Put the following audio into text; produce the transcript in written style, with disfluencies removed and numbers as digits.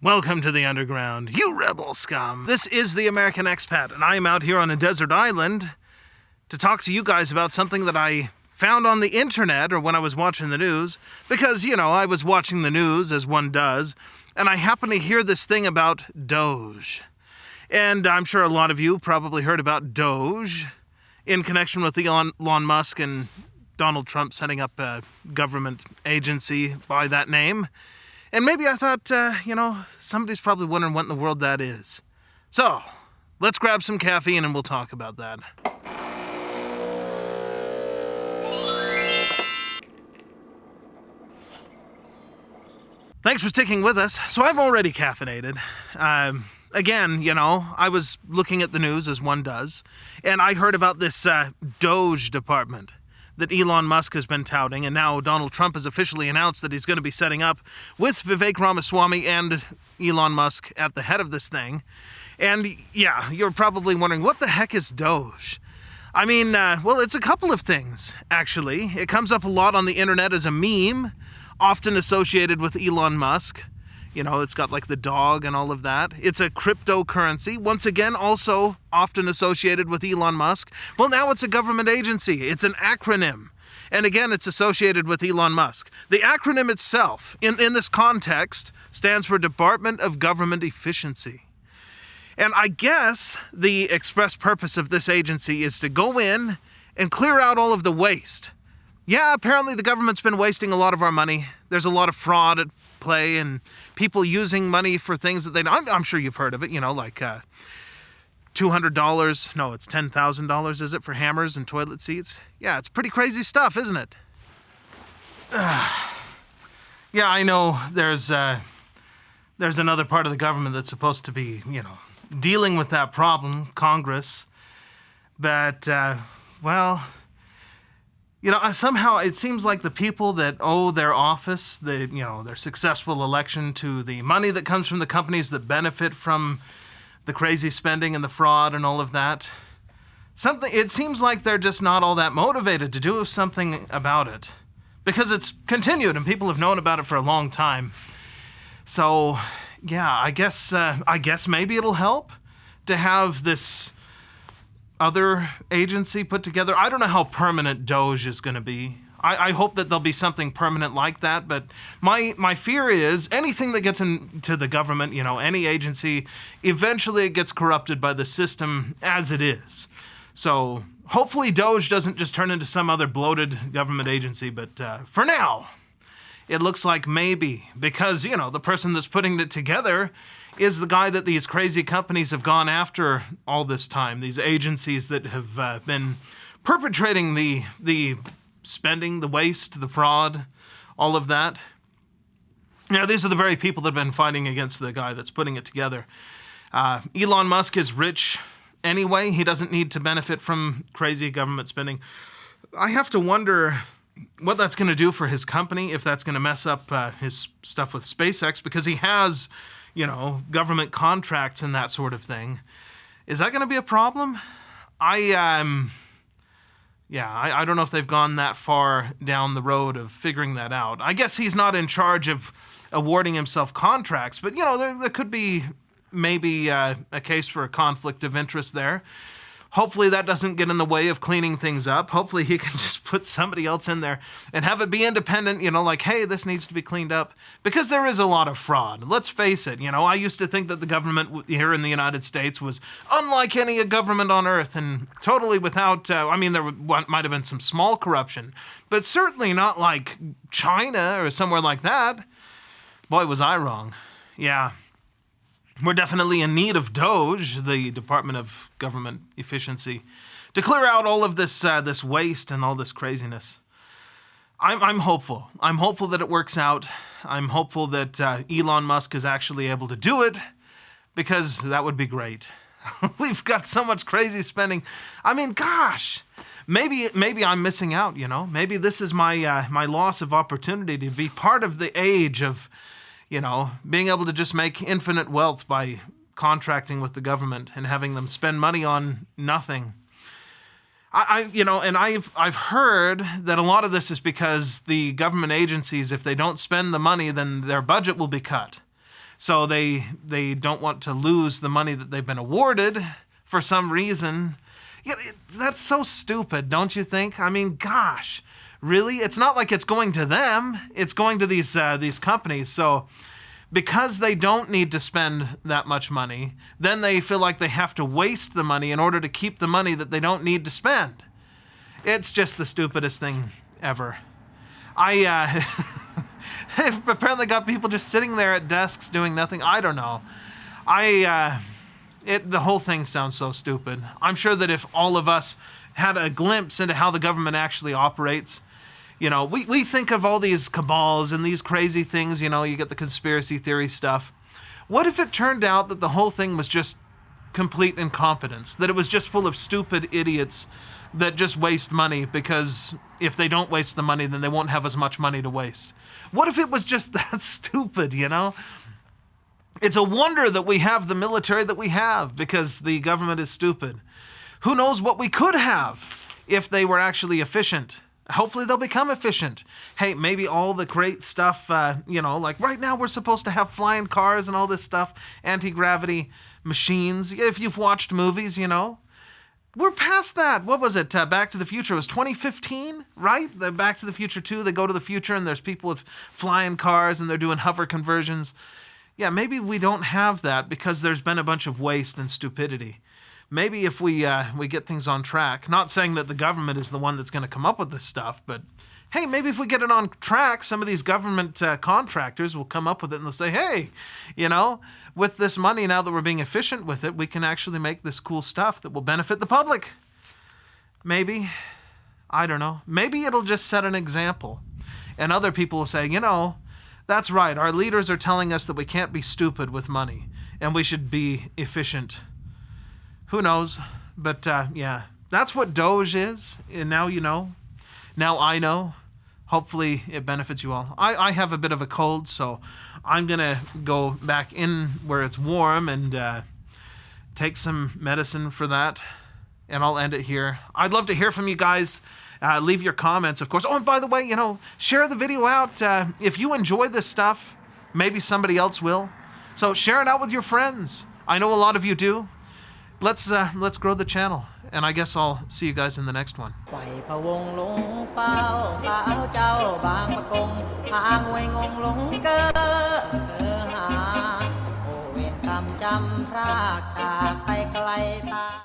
Welcome to the underground, you rebel scum. This is the American Expat, and I am out here on a desert island to talk to you guys about something that I found on the internet or when I was watching the news, because, I was watching the news as one does, and I happened to hear this thing about DOGE. And I'm sure a lot of you probably heard about DOGE in connection with Elon Musk and Donald Trump setting up a government agency by that name. And maybe I thought, somebody's probably wondering what in the world that is. So, let's grab some caffeine and we'll talk about that. Thanks for sticking with us. So I'm already caffeinated. Again, I was looking at the news as one does, and I heard about this DOGE department that Elon Musk has been touting, and now Donald Trump has officially announced that he's going to be setting up with Vivek Ramaswamy and Elon Musk at the head of this thing. And yeah, you're probably wondering, what the heck is DOGE? I mean, it's a couple of things, actually. It comes up a lot on the internet as a meme, often associated with Elon Musk. It's got like the dog and all of that. It's a cryptocurrency, once again, also often associated with Elon Musk. Well, now it's a government agency. It's an acronym. And again, it's associated with Elon Musk. The acronym itself, in this context, stands for Department of Government Efficiency. And I guess the express purpose of this agency is to go in and clear out all of the waste. Yeah, apparently the government's been wasting a lot of our money. There's a lot of fraud at play and people using money for things that I'm sure you've heard of it, like $200. No, it's $10,000, is it, for hammers and toilet seats? Yeah, it's pretty crazy stuff, isn't it? Yeah, I know there's another part of the government that's supposed to be, dealing with that problem, Congress. But, somehow it seems like the people that owe their office, their successful election to the money that comes from the companies that benefit from the crazy spending and the fraud and all of that, it seems like they're just not all that motivated to do something about it. Because it's continued and people have known about it for a long time. So, yeah, I guess maybe it'll help to have this other agency put together. I don't know how permanent DOGE is going to be. I hope that there'll be something permanent like that, but my fear is anything that gets into the government, any agency, eventually it gets corrupted by the system as it is. So hopefully DOGE doesn't just turn into some other bloated government agency, but for now, it looks like maybe, because, the person that's putting it together is the guy that these crazy companies have gone after all this time, these agencies that have been perpetrating the spending, the waste, the fraud, all of that. These are the very people that have been fighting against the guy that's putting it together. Elon Musk is rich anyway. He doesn't need to benefit from crazy government spending. I have to wonder what that's going to do for his company, if that's going to mess up his stuff with SpaceX, because he has government contracts and that sort of thing. Is that going to be a problem? I don't know if they've gone that far down the road of figuring that out. I guess he's not in charge of awarding himself contracts, but, there could be maybe a case for a conflict of interest there. Hopefully that doesn't get in the way of cleaning things up. Hopefully he can just put somebody else in there and have it be independent, like, hey, this needs to be cleaned up. Because there is a lot of fraud. Let's face it, I used to think that the government here in the United States was unlike any government on earth and totally without, there might have been some small corruption, but certainly not like China or somewhere like that. Boy, was I wrong. Yeah. We're definitely in need of DOGE, the Department of Government Efficiency, to clear out all of this waste and all this craziness. I'm hopeful. I'm hopeful that it works out. I'm hopeful that Elon Musk is actually able to do it, because that would be great. We've got so much crazy spending. Gosh, maybe I'm missing out. Maybe this is my loss of opportunity to be part of the age of, being able to just make infinite wealth by contracting with the government and having them spend money on nothing. I've heard that a lot of this is because the government agencies, if they don't spend the money, then their budget will be cut. So they don't want to lose the money that they've been awarded for some reason. Yeah, that's so stupid, don't you think? I mean, gosh, really? It's not like it's going to them. It's going to these companies. So because they don't need to spend that much money, then they feel like they have to waste the money in order to keep the money that they don't need to spend. It's just the stupidest thing ever. They've apparently got people just sitting there at desks doing nothing. I don't know. The whole thing sounds so stupid. I'm sure that if all of us had a glimpse into how the government actually operates, we think of all these cabals and these crazy things, you get the conspiracy theory stuff. What if it turned out that the whole thing was just complete incompetence, that it was just full of stupid idiots that just waste money because if they don't waste the money, then they won't have as much money to waste? What if it was just that stupid, It's a wonder that we have the military that we have because the government is stupid. Who knows what we could have if they were actually efficient? Hopefully they'll become efficient. Hey, maybe all the great stuff, like right now we're supposed to have flying cars and all this stuff, anti-gravity machines. If you've watched movies, we're past that. What was it? Back to the Future. It was 2015, right? The Back to the Future 2, they go to the future and there's people with flying cars and they're doing hover conversions. Yeah, maybe we don't have that because there's been a bunch of waste and stupidity. Maybe if we get things on track, not saying that the government is the one that's going to come up with this stuff, but hey, maybe if we get it on track, some of these government contractors will come up with it and they'll say, hey, with this money, now that we're being efficient with it, we can actually make this cool stuff that will benefit the public. Maybe. I don't know. Maybe it'll just set an example. And other people will say, that's right. Our leaders are telling us that we can't be stupid with money and we should be efficient. Who knows? But yeah, that's what DOGE is. And now you know. Now I know. Hopefully it benefits you all. I have a bit of a cold, so I'm going to go back in where it's warm and take some medicine for that. And I'll end it here. I'd love to hear from you guys. Leave your comments, of course. Oh, and by the way, share the video out. If you enjoy this stuff, maybe somebody else will. So share it out with your friends. I know a lot of you do. Let's grow the channel. And I guess I'll see you guys in the next one. ไฟพะวงหลงเฝ้าสาวเจ้าบางปะกงทางห้วยงงหลงเกอหาโอเวรกรรมจำพราก